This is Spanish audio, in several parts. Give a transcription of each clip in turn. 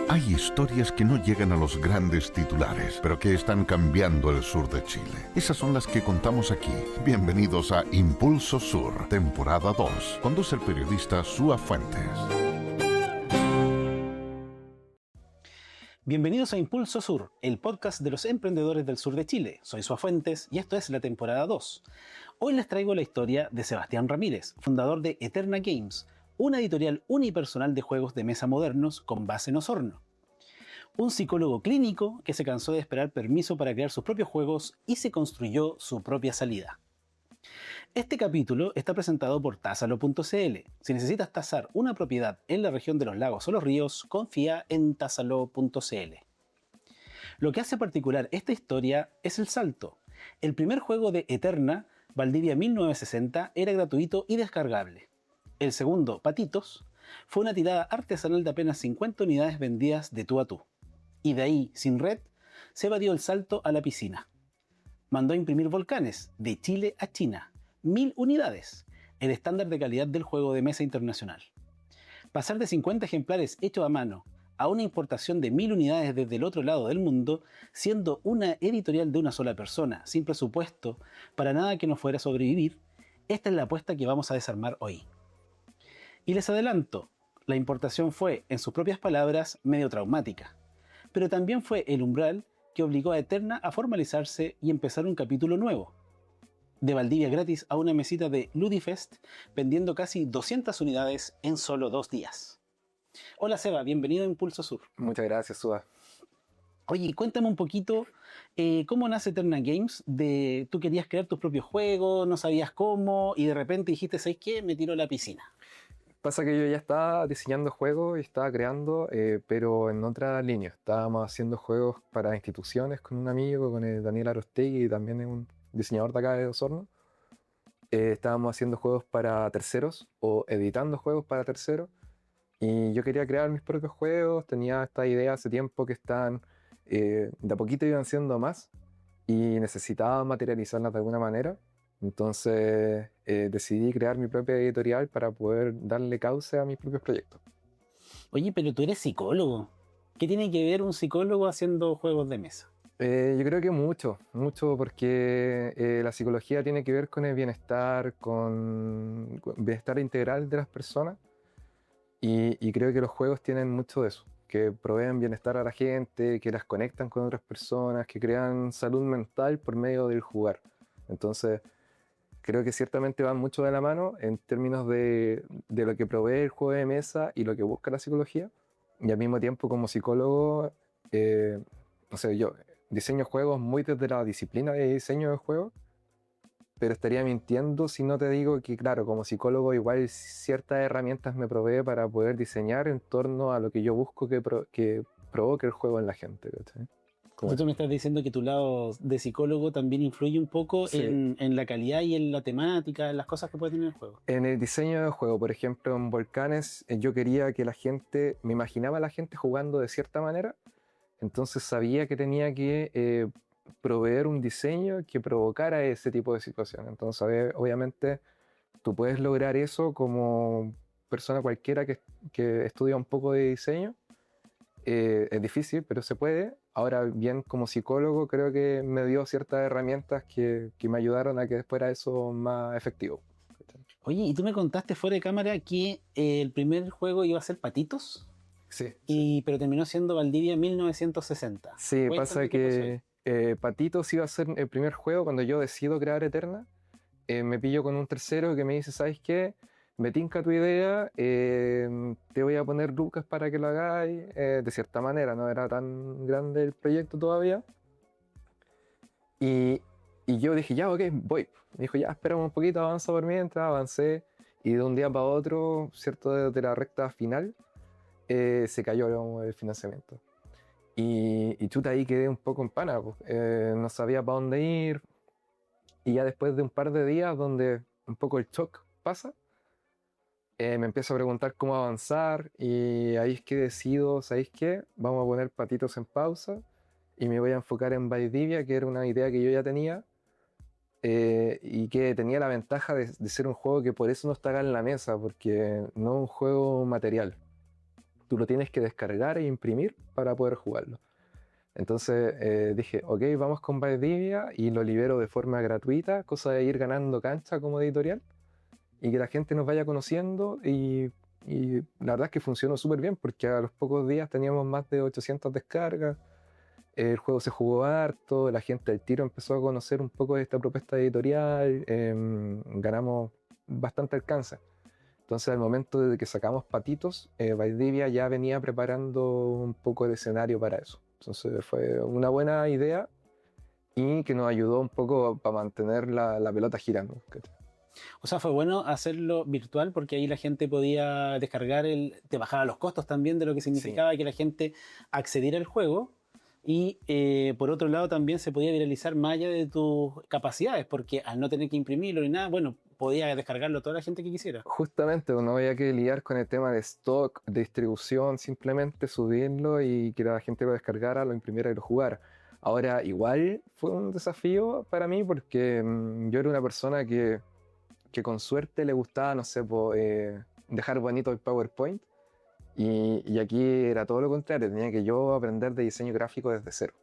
Hay historias que no llegan a los grandes titulares, pero que están cambiando el sur de Chile. Esas son las que contamos aquí. Bienvenidos a Impulso Sur, temporada 2. Conduce el periodista Súa Fuentes. Bienvenidos a Impulso Sur, el podcast de los emprendedores del sur de Chile. Soy Súa Fuentes y esto es la temporada 2. Hoy les traigo la historia de Sebastián Ramírez, fundador de Eterna Games, una editorial unipersonal de juegos de mesa modernos con base en Osorno. Un psicólogo clínico que se cansó de esperar permiso para crear sus propios juegos y se construyó su propia salida. Este capítulo está presentado por Tásalo.cl. Si necesitas tasar una propiedad en la región de los lagos o los ríos, confía en Tásalo.cl. Lo que hace particular esta historia es el salto. El primer juego de Eterna, Valdivia 1960, era gratuito y descargable. El segundo, Patitos, fue una tirada artesanal de apenas 50 unidades vendidas de tú a tú. Y de ahí, sin red, Seba dio el salto a la piscina. Mandó a imprimir Volcanes, de Chile a China, 1000 unidades, el estándar de calidad del juego de mesa internacional. Pasar de 50 ejemplares hechos a mano a una importación de 1000 unidades desde el otro lado del mundo, siendo una editorial de una sola persona, sin presupuesto, para nada que no fuera a sobrevivir, esta es la apuesta que vamos a desarmar hoy. Y les adelanto, la importación fue, en sus propias palabras, medio traumática, pero también fue el umbral que obligó a Eterna a formalizarse y empezar un capítulo nuevo. De Valdivia gratis a una mesita de Ludifest, vendiendo casi 200 unidades en solo 2 días. Hola Seba, bienvenido a Impulso Sur. Muchas gracias, Súa. Oye, cuéntame un poquito cómo nace Eterna Games. Tú querías crear tus propios juegos, no sabías cómo, y de repente dijiste, ¿sabes qué? Me tiró a la piscina. Pasa que yo ya estaba diseñando juegos y estaba creando, pero en otra línea. Estábamos haciendo juegos para instituciones con un amigo, con el Daniel Arostegui, y también es un diseñador de acá de Osorno. Estábamos haciendo juegos para terceros o editando juegos para terceros. Y yo quería crear mis propios juegos, tenía esta idea hace tiempo que están, de a poquito iban siendo más y necesitaba materializarlas de alguna manera. Entonces decidí crear mi propia editorial para poder darle cauce a mis propios proyectos. Oye, pero tú eres psicólogo. ¿Qué tiene que ver un psicólogo haciendo juegos de mesa? Yo creo que mucho porque la psicología tiene que ver con el bienestar, con bienestar integral de las personas y creo que los juegos tienen mucho de eso, que proveen bienestar a la gente, que las conectan con otras personas, que crean salud mental por medio del jugar. Entonces, creo que ciertamente van mucho de la mano en términos de lo que provee el juego de mesa y lo que busca la psicología. Y al mismo tiempo, como psicólogo, no sé, yo diseño juegos muy desde la disciplina de diseño de juegos, pero estaría mintiendo si no te digo que, claro, como psicólogo igual ciertas herramientas me provee para poder diseñar en torno a lo que yo busco que provoque el juego en la gente, ¿cachai? Entonces tú me estás diciendo que tu lado de psicólogo también influye un poco Sí. en la calidad y en la temática, en las cosas que puede tener el juego. En el diseño de juego, por ejemplo, en Volcanes, yo quería que la gente, me imaginaba a la gente jugando de cierta manera, entonces sabía que tenía que proveer un diseño que provocara ese tipo de situación. Entonces, obviamente, tú puedes lograr eso como persona cualquiera que estudia un poco de diseño. Es difícil, pero se puede. Ahora bien, como psicólogo, creo que me dio ciertas herramientas que me ayudaron a que fuera eso más efectivo. Oye, y tú me contaste fuera de cámara que el primer juego iba a ser Patitos, Sí. pero terminó siendo Valdivia 1960. Sí, Cuéntame pasa qué pasó ahí. que Patitos iba a ser el primer juego cuando yo decido crear Eterna. Me pillo con un tercero que me dice, ¿sabes qué? Me tinca tu idea, te voy a poner lucas para que lo hagáis. De cierta manera, no era tan grande el proyecto todavía. Y, y yo dije, ya, ok, voy. Me dijo, ya, espérame un poquito, avanza por mientras, avancé. Y de un día para otro, ¿cierto? Desde la recta final, se cayó el financiamiento. Y chuta, ahí quedé un poco en pana, pues. No sabía para dónde ir. Y ya después de un par de días donde un poco el shock pasa, me empiezo a preguntar cómo avanzar y ahí es que decido, ¿sabéis qué? Vamos a poner Patitos en pausa y me voy a enfocar en Valdivia, que era una idea que yo ya tenía y que tenía la ventaja de ser un juego que por eso no está acá en la mesa, porque no es un juego material. tú lo tienes que descargar e imprimir para poder jugarlo. Entonces dije, ok, vamos con Valdivia y lo libero de forma gratuita, cosa de ir ganando cancha como editorial y que la gente nos vaya conociendo y la verdad es que funcionó súper bien porque a los pocos días teníamos más de 800 descargas, el juego se jugó harto, la gente al tiro empezó a conocer un poco de esta propuesta editorial, ganamos bastante alcance. Entonces al momento de que sacamos Patitos, Valdivia ya venía preparando un poco el escenario para eso. Entonces fue una buena idea y que nos ayudó un poco para mantener la pelota girando. O sea, fue bueno hacerlo virtual porque ahí la gente podía descargar te bajaba los costos también de lo que significaba que la gente accediera al juego. Y por otro lado también se podía viralizar más allá de tus capacidades, porque al no tener que imprimirlo ni nada, bueno, podía descargarlo toda la gente que quisiera. Justamente, no había que lidiar con el tema de stock, de distribución, simplemente subirlo y que la gente lo descargara, lo imprimiera y lo jugara. Ahora, igual fue un desafío para mí porque yo era una persona que con suerte le gustaba, no sé, dejar bonito el PowerPoint. Y aquí era todo lo contrario, tenía que yo aprender de diseño gráfico desde cero.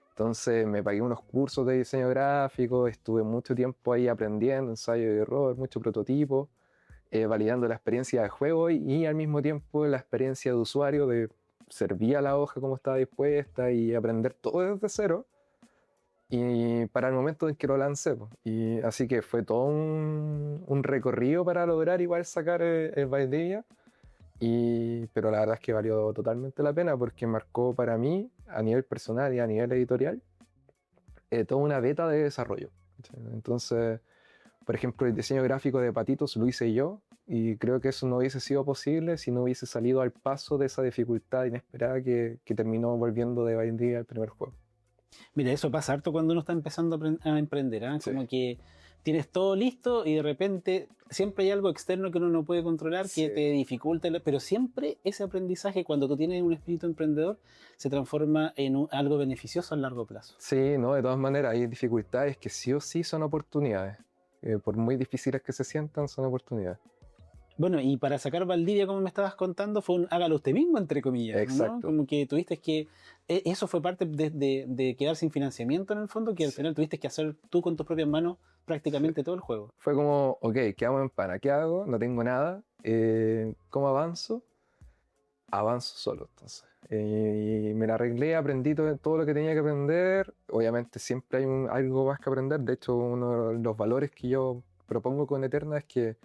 Entonces me pagué unos cursos de diseño gráfico, estuve mucho tiempo ahí aprendiendo, ensayo y error, mucho prototipo, validando la experiencia de juego y al mismo tiempo la experiencia de usuario de servir a la hoja como estaba dispuesta y aprender todo desde cero. Y para el momento en que lo lancé, pues. Y así que fue todo un recorrido para lograr igual sacar el Valdivia. Pero la verdad es que valió totalmente la pena porque marcó para mí, a nivel personal y a nivel editorial, toda una beta de desarrollo. Entonces, por ejemplo, el diseño gráfico de Patitos lo hice yo y creo que eso no hubiese sido posible si no hubiese salido al paso de esa dificultad inesperada que terminó volviendo de Valdivia al primer juego. Mira, eso pasa harto cuando uno está empezando a emprender, ¿eh? Sí. Como que tienes todo listo y de repente siempre hay algo externo que uno no puede controlar que te dificulta, pero siempre ese aprendizaje, cuando tú tienes un espíritu emprendedor, se transforma en algo beneficioso a largo plazo. Sí, no, de todas maneras hay dificultades que sí o sí son oportunidades. Por muy difíciles que se sientan, son oportunidades. Bueno, y para sacar Valdivia, como me estabas contando, fue un hágalo usted mismo, entre comillas, ¿no? Exacto. Como que tuviste que... Eso fue parte de quedar sin financiamiento en el fondo, que al final tuviste que hacer tú con tus propias manos prácticamente todo el juego. Fue como, ok, ¿qué hago en Pana? ¿Qué hago? No tengo nada. ¿Cómo avanzo? Avanzo solo, entonces. Y me la arreglé, aprendí todo lo que tenía que aprender. Obviamente siempre hay algo más que aprender. De hecho, uno de los valores que yo propongo con Eterna es que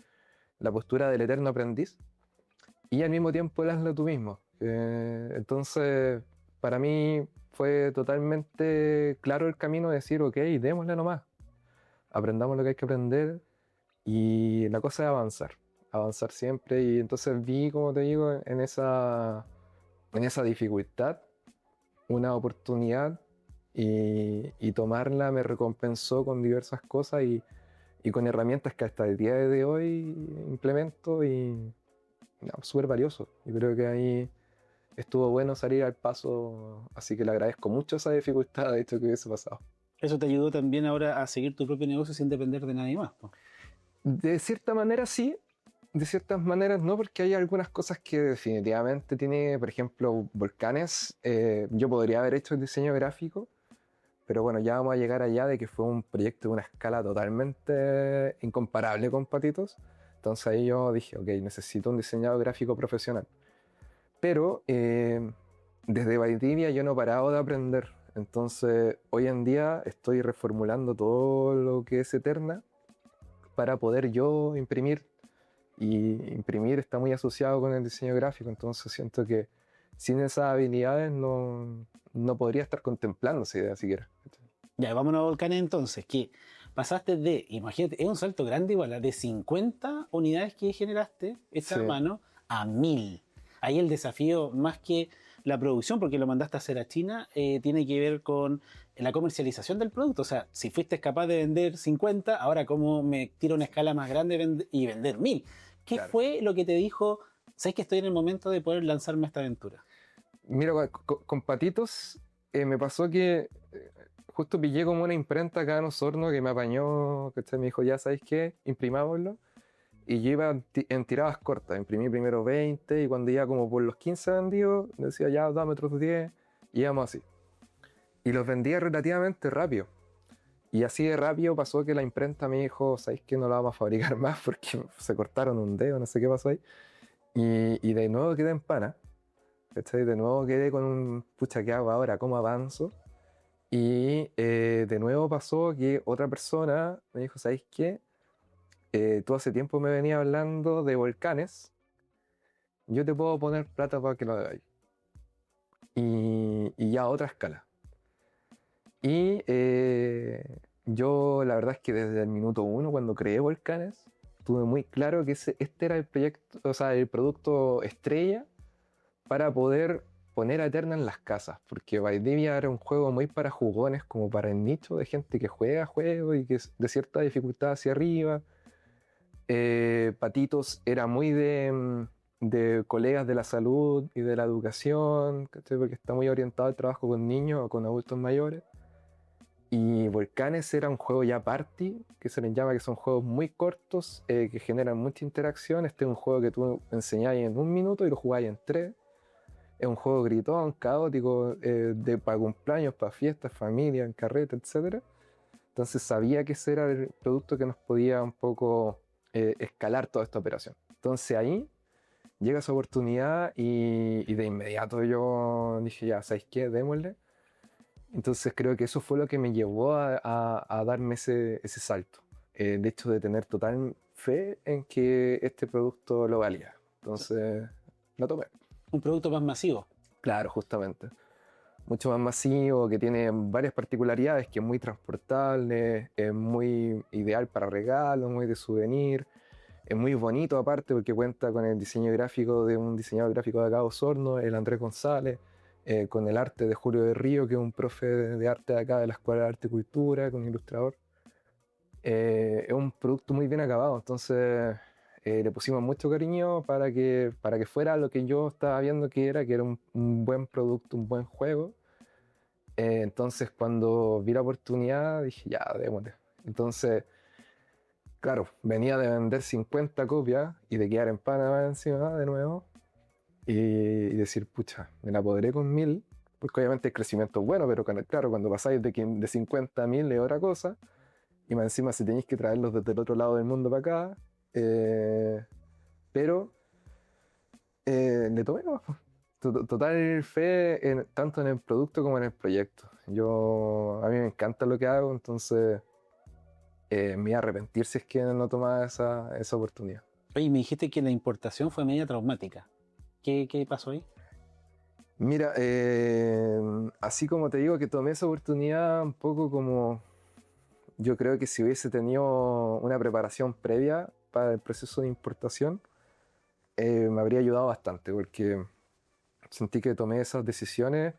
la postura del eterno aprendiz y al mismo tiempo el hazlo tú mismo. Entonces, para mí fue totalmente claro el camino de decir, ok, démosle nomás. Aprendamos lo que hay que aprender y la cosa es avanzar siempre. Y entonces vi, como te digo, en esa dificultad una oportunidad y tomarla me recompensó con diversas cosas y con herramientas que hasta el día de hoy implemento y no, súper valioso. Yo creo que ahí estuvo bueno salir al paso, así que le agradezco mucho esa dificultad de hecho que hubiese pasado. Eso te ayudó también ahora a seguir tu propio negocio sin depender de nadie más, po. De cierta manera sí, de ciertas maneras no, porque hay algunas cosas que definitivamente tiene, por ejemplo, Volcanes. Yo podría haber hecho el diseño gráfico, pero bueno, ya vamos a llegar allá de que fue un proyecto de una escala totalmente incomparable con Patitos. Entonces ahí yo dije, ok, necesito un diseñador gráfico profesional. Pero desde Valdivia yo no he parado de aprender. Entonces hoy en día estoy reformulando todo lo que es Eterna para poder yo imprimir. Y imprimir está muy asociado con el diseño gráfico, entonces siento que sin esas habilidades no podría estar contemplando esa idea siquiera. Ya, vámonos a Volcanes entonces, que pasaste de, imagínate, es un salto grande igual, de 50 unidades que generaste hechas a mano a 1000. Ahí el desafío, más que la producción, porque lo mandaste a hacer a China, tiene que ver con la comercialización del producto. O sea, si fuiste capaz de vender 50, ahora cómo me tiro una escala más grande y vender 1000. ¿Qué fue lo que te dijo, sabes que estoy en el momento de poder lanzarme a esta aventura? Mira, con Patitos me pasó que justo pillé como una imprenta acá en Osorno que me apañó, ¿cachai? Me dijo, ya sabes qué, imprimámoslo. y yo iba en tiradas cortas. Imprimí primero 20 y cuando iba como por los 15 vendidos, decía ya, dame otros 10 y íbamos así. Y los vendía relativamente rápido. Y así de rápido pasó que la imprenta me dijo, ¿sabéis que no la vamos a fabricar más porque se cortaron un dedo, no sé qué pasó ahí? Y de nuevo quedé en pana. ¿Cachai? De nuevo quedé con un, pucha, ¿qué hago ahora? ¿Cómo avanzo? Y de nuevo pasó que otra persona me dijo, ¿sabéis qué? Tú hace tiempo me venías hablando de volcanes, yo te puedo poner plata para que lo hagáis. Y ya a otra escala. Y yo la verdad es que desde el minuto uno, cuando creé volcanes, tuve muy claro que este era el proyecto, o sea, el producto estrella para poder poner a Eterna en las casas, porque Valdivia era un juego muy para jugones, como para el nicho de gente que juega juegos y que es de cierta dificultad hacia arriba. Patitos era muy de colegas de la salud y de la educación, ¿cachai? Porque está muy orientado al trabajo con niños o con adultos mayores. Y Volcanes era un juego ya party, que se les llama, que son juegos muy cortos, que generan mucha interacción. Este es un juego que tú enseñáis en 1 minuto y lo jugáis en 3. Es un juego gritón, caótico, para cumpleaños, para fiestas, familia, en carrete, etc. Entonces sabía que ese era el producto que nos podía un poco escalar toda esta operación. Entonces ahí llega esa oportunidad y de inmediato yo dije, ya, ¿sabéis qué? Démosle. Entonces creo que eso fue lo que me llevó a darme ese salto. De hecho, de tener total fe en que este producto lo valía. Entonces lo tomé. Un producto más masivo. Claro, justamente. Mucho más masivo, que tiene varias particularidades, que es muy transportable, es muy ideal para regalos, muy de souvenir, es muy bonito aparte porque cuenta con el diseño gráfico de un diseñador gráfico de acá de Osorno, el Andrés González, con el arte de Julio de Río, que es un profe de arte de acá de la Escuela de Arte y Cultura, con un ilustrador. Es un producto muy bien acabado, entonces le pusimos mucho cariño para que fuera lo que yo estaba viendo que era un buen producto, un buen juego. Entonces cuando vi la oportunidad dije, ya, démosle. Entonces, claro, venía de vender 50 copias y de quedar en Panamá encima de nuevo y decir, pucha, me la podré con 1000, porque obviamente el crecimiento es bueno, pero claro, cuando pasáis de 50 a 1000 es otra cosa, y más encima si tenéis que traerlos desde el otro lado del mundo para acá, pero le tomé nomás, po. Total fe tanto en el producto como en el proyecto. A mí me encanta lo que hago, entonces me iba a arrepentir si es que no tomaba esa oportunidad. Oye, me dijiste que la importación fue media traumática. ¿Qué pasó ahí? Mira, así como te digo que tomé esa oportunidad un poco como yo creo que si hubiese tenido una preparación previa para el proceso de importación, me habría ayudado bastante porque sentí que tomé esas decisiones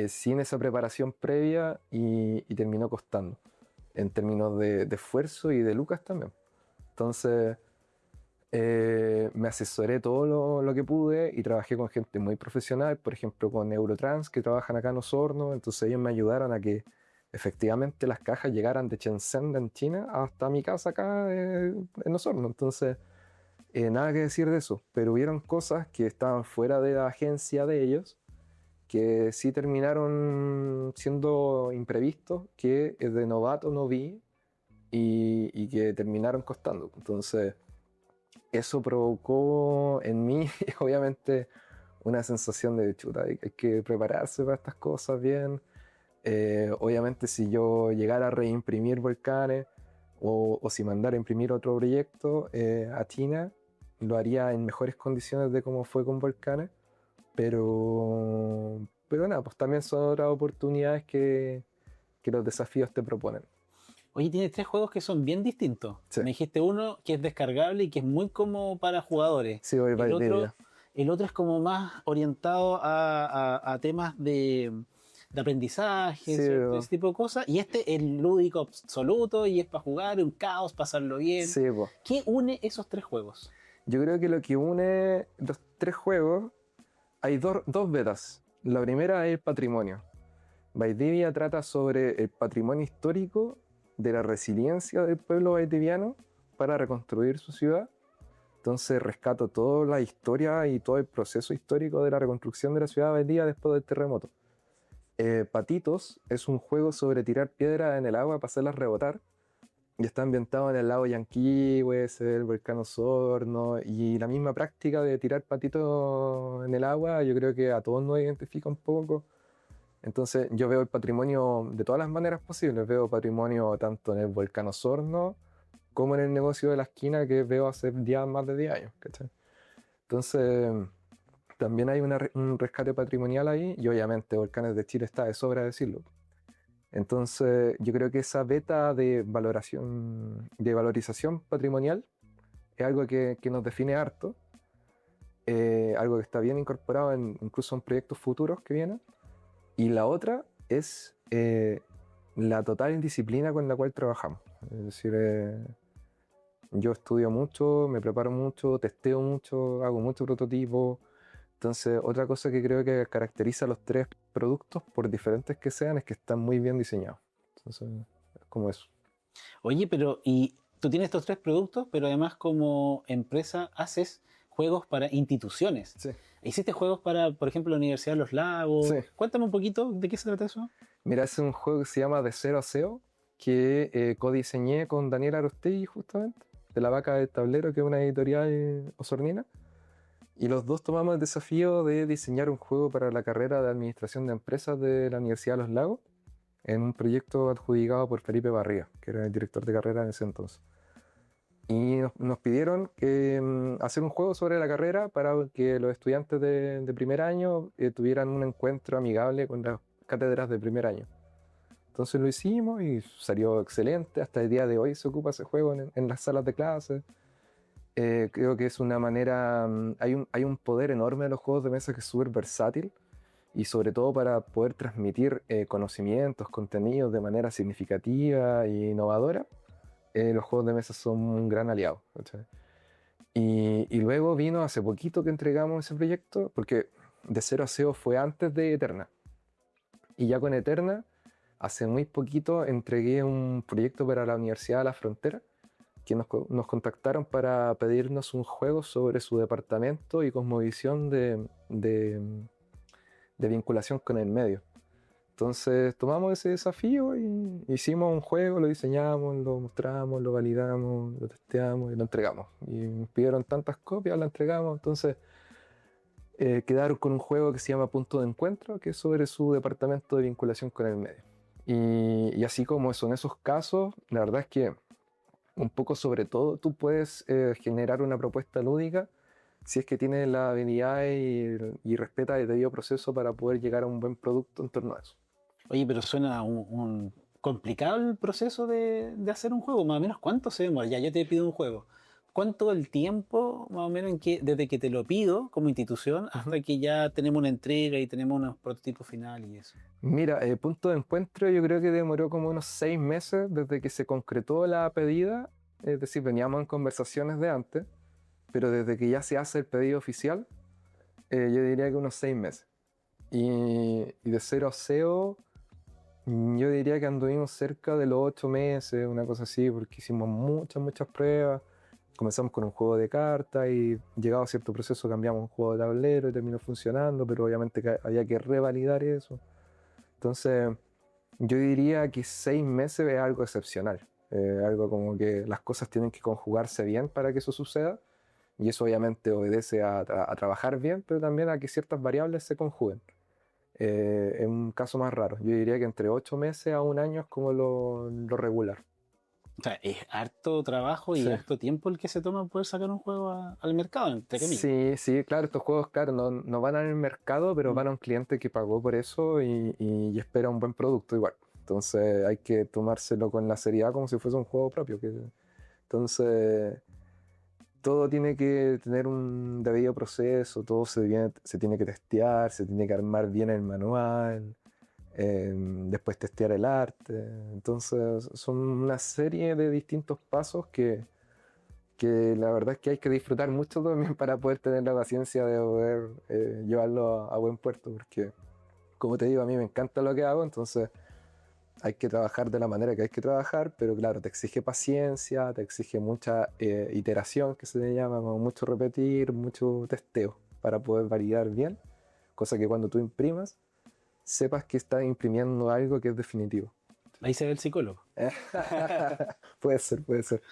sin esa preparación previa y terminó costando en términos de esfuerzo y de lucas también. Entonces me asesoré todo lo que pude y trabajé con gente muy profesional, por ejemplo con Eurotrans, que trabajan acá en Osorno. Entonces ellos me ayudaron a que efectivamente las cajas llegaran de Shenzhen, en China, hasta mi casa acá en Osorno. Entonces nada que decir de eso, pero hubieron cosas que estaban fuera de la agencia de ellos que sí terminaron siendo imprevistos, que de novato no vi y que terminaron costando. Entonces eso provocó en mí, obviamente, una sensación de chuta, hay que prepararse para estas cosas bien. Obviamente, si yo llegara a reimprimir volcanes o si mandara a imprimir otro proyecto a China, lo haría en mejores condiciones de cómo fue con volcanes, pero nada, pues también son otras oportunidades que los desafíos te proponen. Oye, tienes 3 juegos que son bien distintos. Sí. Me dijiste uno que es descargable y que es muy como para jugadores. Sí, voy El otro, idea. el otro es como más orientado a temas de aprendizaje, Sí, ¿cierto? Ese tipo de cosas. Y este es lúdico absoluto y es para jugar, un caos, pasarlo bien. sí, pues. ¿Qué une esos 3 juegos? Yo creo que lo que une los 3 juegos, hay dos betas. La primera es el patrimonio. Valdivia trata sobre el patrimonio histórico de la resiliencia del pueblo valdiviano para reconstruir su ciudad. Entonces rescato toda la historia y todo el proceso histórico de la reconstrucción de la ciudad vendida después del terremoto. Patitos es un juego sobre tirar piedras en el agua para hacerlas rebotar. Y está ambientado en el lago Yanquihue, el volcán Osorno, y la misma práctica de tirar patitos en el agua, yo creo que a todos nos identifica un poco. Entonces yo veo el patrimonio de todas las maneras posibles. Veo patrimonio tanto en el volcán Osorno como en el negocio de la esquina que veo hace más de 10 años, ¿cachai? Entonces también hay un rescate patrimonial ahí, y obviamente Volcanes de Chile está de sobra decirlo. Entonces yo creo que esa beta de valorización patrimonial es algo que nos define harto, algo que está bien incorporado incluso en proyectos futuros que vienen. Y la otra es la total indisciplina con la cual trabajamos. Es decir, yo estudio mucho, me preparo mucho, testeo mucho, hago mucho prototipo. Entonces, otra cosa que creo que caracteriza a los 3 productos, por diferentes que sean, es que están muy bien diseñados. Entonces, es como eso. Oye, pero y tú tienes estos 3 productos, pero además como empresa haces juegos para instituciones. Sí. ¿Hiciste juegos para, por ejemplo, la Universidad de los Lagos? Sí. Cuéntame un poquito de qué se trata eso. Mira, es un juego que se llama De Cero a SEO, que codiseñé con Daniel Arostegui, justamente, de La Vaca del Tablero, que es una editorial osornina. Y los dos tomamos el desafío de diseñar un juego para la carrera de Administración de Empresas de la Universidad de los Lagos, en un proyecto adjudicado por Felipe Barría, que era el director de carrera en ese entonces. Y nos pidieron hacer un juego sobre la carrera para que los estudiantes de primer año tuvieran un encuentro amigable con las cátedras de primer año. Entonces lo hicimos y salió excelente. Hasta el día de hoy se ocupa ese juego en las salas de clase. Creo que es una manera, hay un poder enorme de los juegos de mesa que es súper versátil, y sobre todo para poder transmitir conocimientos, contenidos de manera significativa e innovadora. Los juegos de mesa son un gran aliado, ¿cachai? Y luego vino hace poquito que entregamos ese proyecto, porque De Cero a SEO fue antes de Eterna. Y ya con Eterna, hace muy poquito entregué un proyecto para la Universidad de la Frontera, que nos contactaron para pedirnos un juego sobre su departamento y cosmovisión de vinculación con el medio. Entonces tomamos ese desafío y hicimos un juego, lo diseñamos, lo mostramos, lo validamos, lo testeamos y lo entregamos. Y nos pidieron tantas copias, lo entregamos. Entonces quedaron con un juego que se llama Punto de Encuentro, que es sobre su departamento de vinculación con el medio. Y así como son esos casos, la verdad es que un poco sobre todo tú puedes generar una propuesta lúdica si es que tienes la habilidad y respeta el debido proceso para poder llegar a un buen producto en torno a eso. Oye, pero suena un complicado el proceso de hacer un juego. Más o menos, ¿cuánto se demora? Ya, yo te pido un juego. ¿Cuánto el tiempo, más o menos, desde que te lo pido como institución hasta que ya tenemos una entrega y tenemos unos prototipos finales y eso? Mira, Punto de Encuentro yo creo que demoró como unos 6 meses desde que se concretó la pedida. Es decir, veníamos en conversaciones de antes, pero desde que ya se hace el pedido oficial, yo diría que unos 6 meses. Y de Cero a SEO, yo diría que anduvimos cerca de los 8 meses, una cosa así, porque hicimos muchas pruebas. Comenzamos con un juego de cartas y llegado a cierto proceso cambiamos un juego de tablero y terminó funcionando, pero obviamente había que revalidar eso. Entonces, yo diría que 6 meses es algo excepcional. Algo como que las cosas tienen que conjugarse bien para que eso suceda, y eso obviamente obedece a trabajar bien, pero también a que ciertas variables se conjuguen. Es un caso más raro. Yo diría que entre 8 meses a un año es como lo regular. O sea, es harto trabajo y Sí. harto tiempo el que se toma poder sacar un juego al mercado, entre comillas. Sí, claro, estos juegos, claro, no van al mercado, pero van a un cliente que pagó por eso y espera un buen producto igual. Entonces hay que tomárselo con la seriedad como si fuese un juego propio. Entonces todo tiene que tener un debido proceso, todo se tiene que testear, se tiene que armar bien el manual, después testear el arte. Entonces son una serie de distintos pasos que la verdad es que hay que disfrutar mucho también para poder tener la paciencia de poder llevarlo a buen puerto, porque como te digo, a mí me encanta lo que hago, entonces hay que trabajar de la manera que hay que trabajar, pero claro, te exige paciencia, te exige mucha iteración, que se le llama, como mucho repetir, mucho testeo para poder validar bien, cosa que cuando tú imprimas, sepas que estás imprimiendo algo que es definitivo. Ahí se ve el psicólogo. Puede ser, puede ser.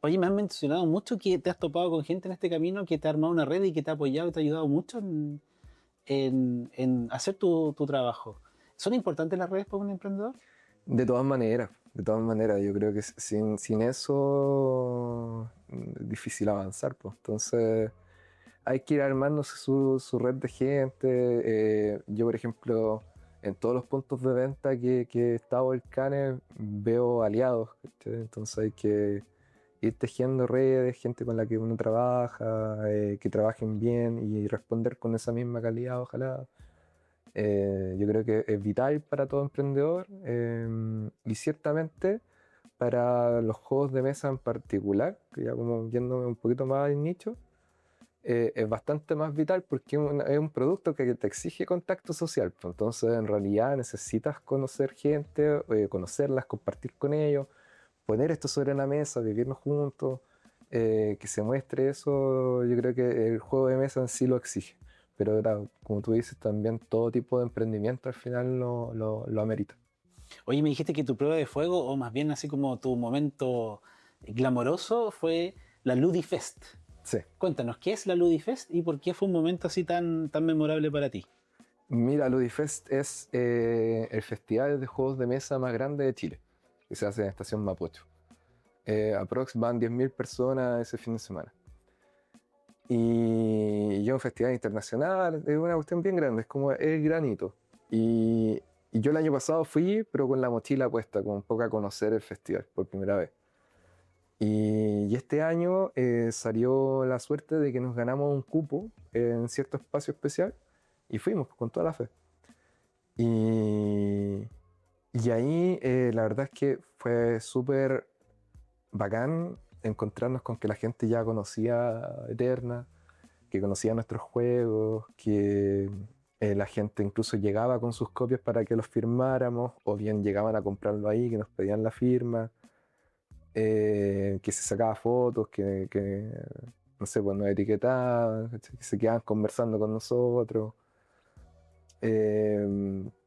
Oye, me han mencionado mucho que te has topado con gente en este camino que te ha armado una red y que te ha apoyado y te ha ayudado mucho en hacer tu trabajo. ¿Son importantes las redes para un emprendedor? De todas maneras, yo creo que sin eso es difícil avanzar, pues. Entonces hay que ir armándose su red de gente. Yo, por ejemplo, en todos los puntos de venta que he estado el Cane, veo aliados, ¿cachai? Entonces hay que ir tejiendo redes, gente con la que uno trabaja, que trabajen bien y responder con esa misma calidad, ojalá. Yo creo que es vital para todo emprendedor y ciertamente para los juegos de mesa en particular, que ya como yéndome un poquito más al nicho, es bastante más vital porque es un producto que te exige contacto social. Pues. Entonces, en realidad necesitas conocer gente, conocerlas, compartir con ellos, poner esto sobre la mesa, vivirlo juntos, que se muestre eso. Yo creo que el juego de mesa en sí lo exige. Pero claro, como tú dices, también todo tipo de emprendimiento al final lo amerita. Oye, me dijiste que tu prueba de fuego, o más bien así como tu momento glamoroso, fue la Ludifest. Sí. Cuéntanos, ¿qué es la Ludifest y por qué fue un momento así tan memorable para ti? Mira, Ludifest es el festival de juegos de mesa más grande de Chile, que se hace en Estación Mapocho. Aprox van 10.000 personas ese fin de semana. Y es un festival internacional, es una cuestión bien grande, es como el granito. Y yo el año pasado fui, pero con la mochila puesta, con un poco a conocer el festival por primera vez. Y este año salió la suerte de que nos ganamos un cupo en cierto espacio especial y fuimos con toda la fe. Y, y ahí la verdad es que fue súper bacán encontrarnos con que la gente ya conocía Eterna, que conocía nuestros juegos, que la gente incluso llegaba con sus copias para que los firmáramos, o bien llegaban a comprarlo ahí, que nos pedían la firma, que se sacaba fotos, que no sé, pues nos etiquetaban, ¿cachai? Que se quedaban conversando con nosotros.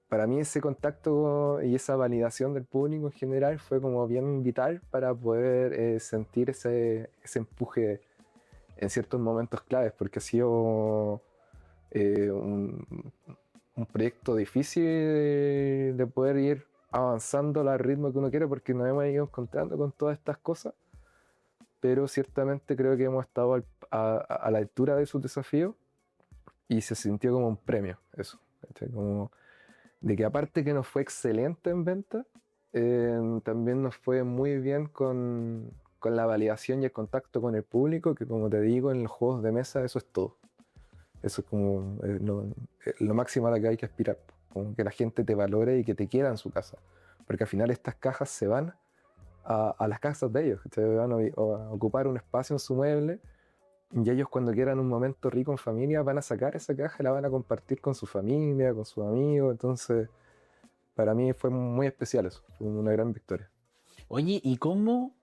Para mí ese contacto y esa validación del público en general fue como bien vital para poder sentir ese empuje en ciertos momentos claves, porque ha sido eh, un, un proyecto difícil de poder ir avanzando al ritmo que uno quiere, porque nos hemos ido encontrando con todas estas cosas, pero ciertamente creo que hemos estado a la altura de sus desafíos y se sintió como un premio eso, ¿cachai? Como de que aparte que nos fue excelente en venta, también nos fue muy bien con la validación y el contacto con el público, que como te digo, en los juegos de mesa eso es todo. Eso es como lo máximo a lo que hay que aspirar, como que la gente te valore y que te quiera en su casa, porque al final estas cajas se van a las casas de ellos, que van a ocupar un espacio en su mueble. Y ellos cuando quieran un momento rico en familia van a sacar esa caja y la van a compartir con su familia, con sus amigos. Entonces, para mí fue muy especial eso, fue una gran victoria. Oye, ¿y cómo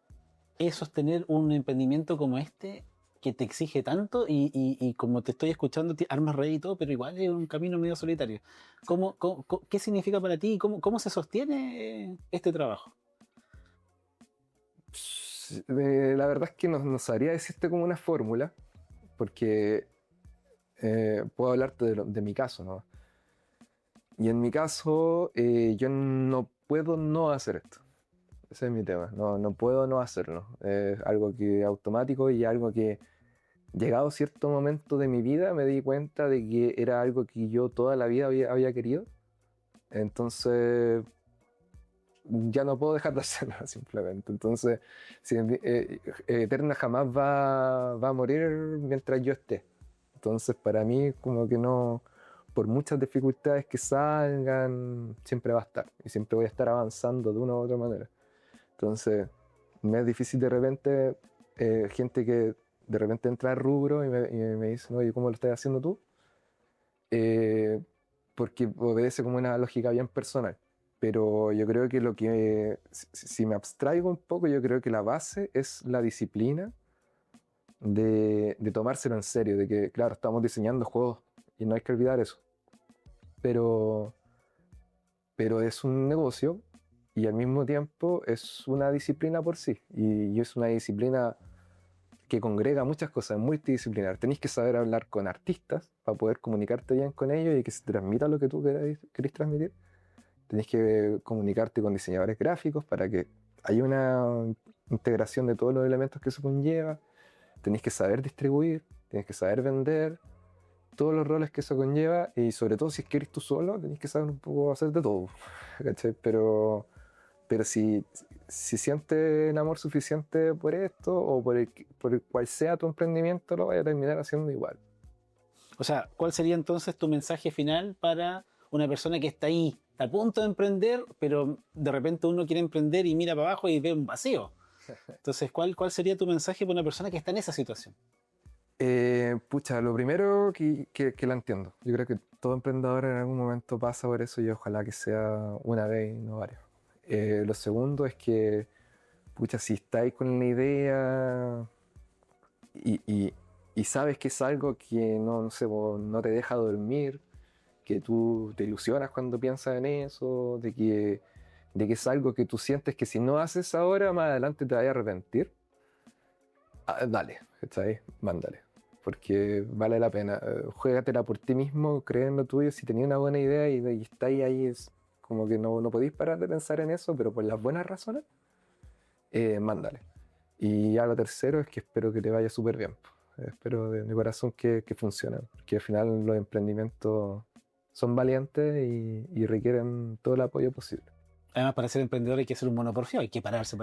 es sostener un emprendimiento como este que te exige tanto y como te estoy escuchando, armas red y todo, pero igual es un camino medio solitario? ¿Qué significa para ti y cómo se sostiene este trabajo? La verdad es que no sabría decirte como una fórmula, porque puedo hablarte de mi caso, ¿no? Y en mi caso, yo no puedo no hacer esto. Ese es mi tema. No puedo no hacerlo. Es algo que es automático y algo que, llegado cierto momento de mi vida, me di cuenta de que era algo que yo toda la vida había querido. Entonces, ya no puedo dejar de hacerlo simplemente. Entonces, si, Eterna jamás va a morir mientras yo esté. Entonces, para mí, como que no, por muchas dificultades que salgan, siempre va a estar. Y siempre voy a estar avanzando de una u otra manera. Entonces, me es difícil de repente, gente que de repente entra al rubro y me dice, oye, ¿cómo lo estás haciendo tú? Porque obedece como una lógica bien personal. Pero yo creo que si me abstraigo un poco, yo creo que la base es la disciplina de tomárselo en serio, de que, claro, estamos diseñando juegos y no hay que olvidar eso. Pero es un negocio y al mismo tiempo es una disciplina por sí. Y es una disciplina que congrega muchas cosas, es multidisciplinar. Tenéis que saber hablar con artistas para poder comunicarte bien con ellos y que se transmita lo que tú queréis transmitir. Tenéis que comunicarte con diseñadores gráficos para que haya una integración de todos los elementos que eso conlleva. Tenéis que saber distribuir, tenéis que saber vender, todos los roles que eso conlleva, y sobre todo si es que eres tú solo, tenéis que saber un poco hacer de todo, ¿cachai? Pero si sientes el amor suficiente por esto, o por el cual sea tu emprendimiento, lo vas a terminar haciendo igual. O sea, ¿cuál sería entonces tu mensaje final para una persona que está ahí, a punto de emprender, pero de repente uno quiere emprender y mira para abajo y ve un vacío? Entonces, ¿cuál sería tu mensaje para una persona que está en esa situación? Lo primero que la entiendo. Yo creo que todo emprendedor en algún momento pasa por eso y ojalá que sea una vez y no varias. Lo segundo es que, si estáis con la idea y sabes que es algo que no te deja dormir, que tú te ilusionas cuando piensas en eso, de que es algo que tú sientes que si no haces ahora, más adelante te vas a arrepentir, dale, ¿está ahí? Mándale, porque vale la pena. Juégatela por ti mismo, cree en lo tuyo. Si tenías una buena idea y estáis ahí, es como que no podéis parar de pensar en eso, pero por las buenas razones, mándale. Y ya lo tercero es que espero que te vaya súper bien. Espero de mi corazón que funcionen, porque al final los emprendimientos son valientes y requieren todo el apoyo posible. Además, para ser emprendedor hay que ser un monoporfio, hay que pararse.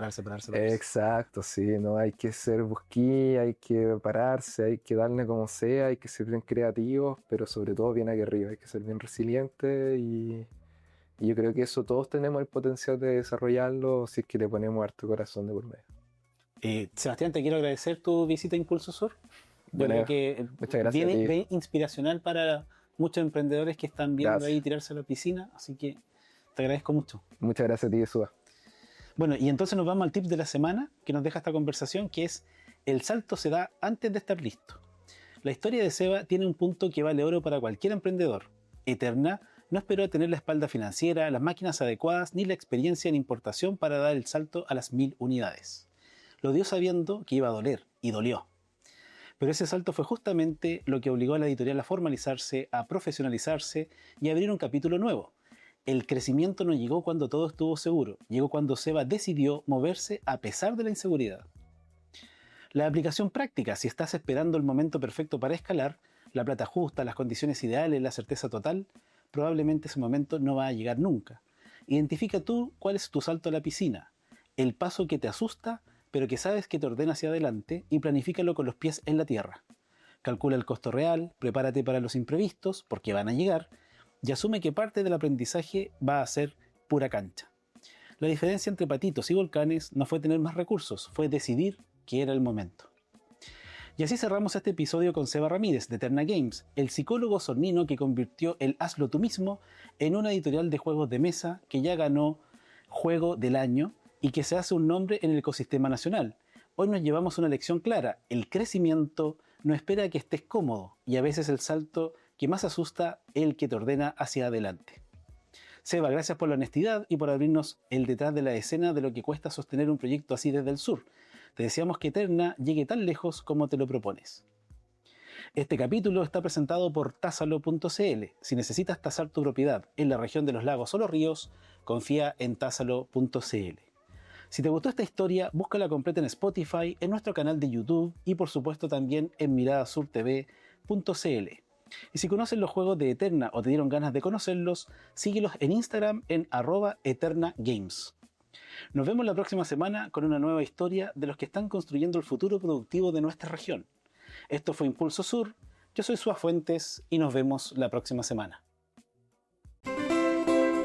Exacto, sí, no hay que ser busquí, hay que pararse, hay que darle como sea, hay que ser bien creativos, pero sobre todo bien aguerridos, hay que ser bien resilientes y yo creo que eso todos tenemos el potencial de desarrollarlo si es que le ponemos harto corazón de por medio. Sebastián, te quiero agradecer tu visita a Impulso Sur. Yo creo que muchas gracias viene inspiracional para muchos emprendedores que están viendo ahí tirarse a la piscina, así que te agradezco mucho. Muchas gracias a ti, Suba. Bueno, y entonces nos vamos al tip de la semana que nos deja esta conversación, que es: el salto se da antes de estar listo. La historia de Seba tiene un punto que vale oro para cualquier emprendedor. Eterna no esperó a tener la espalda financiera, las máquinas adecuadas ni la experiencia en importación para dar el salto a las 1000 unidades. Lo dio sabiendo que iba a doler, y dolió. Pero ese salto fue justamente lo que obligó a la editorial a formalizarse, a profesionalizarse y a abrir un capítulo nuevo. El crecimiento no llegó cuando todo estuvo seguro, llegó cuando Seba decidió moverse a pesar de la inseguridad. La aplicación práctica: si estás esperando el momento perfecto para escalar, la plata justa, las condiciones ideales, la certeza total, probablemente ese momento no va a llegar nunca. Identifica tú cuál es tu salto a la piscina, el paso que te asusta, pero que sabes que te ordena hacia adelante, y planifícalo con los pies en la tierra. Calcula el costo real, prepárate para los imprevistos, porque van a llegar, y asume que parte del aprendizaje va a ser pura cancha. La diferencia entre patitos y volcanes no fue tener más recursos, fue decidir que era el momento. Y así cerramos este episodio con Seba Ramírez de Eterna Games, el psicólogo sornino que convirtió el hazlo tú mismo en una editorial de juegos de mesa que ya ganó Juego del Año y que se hace un nombre en el ecosistema nacional. Hoy nos llevamos una lección clara: el crecimiento no espera que estés cómodo, y a veces el salto que más asusta es el que te ordena hacia adelante. Seba, gracias por la honestidad y por abrirnos el detrás de la escena de lo que cuesta sostener un proyecto así desde el sur. Te deseamos que Eterna llegue tan lejos como te lo propones. Este capítulo está presentado por Tásalo.cl. Si necesitas tasar tu propiedad en la región de los lagos o los ríos, confía en Tásalo.cl. Si te gustó esta historia, búscala completa en Spotify, en nuestro canal de YouTube y por supuesto también en miradasurtv.cl. Y si conocen los juegos de Eterna o te dieron ganas de conocerlos, síguelos en Instagram en @EternaGames. Nos vemos la próxima semana con una nueva historia de los que están construyendo el futuro productivo de nuestra región. Esto fue Impulso Sur, yo soy Suá Fuentes y nos vemos la próxima semana.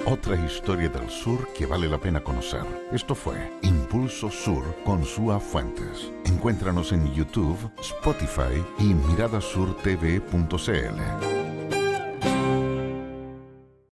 Otra historia del sur que vale la pena conocer. Esto fue Impulso Sur con Suá Fuentes. Encuéntranos en YouTube, Spotify y miradasurtv.cl.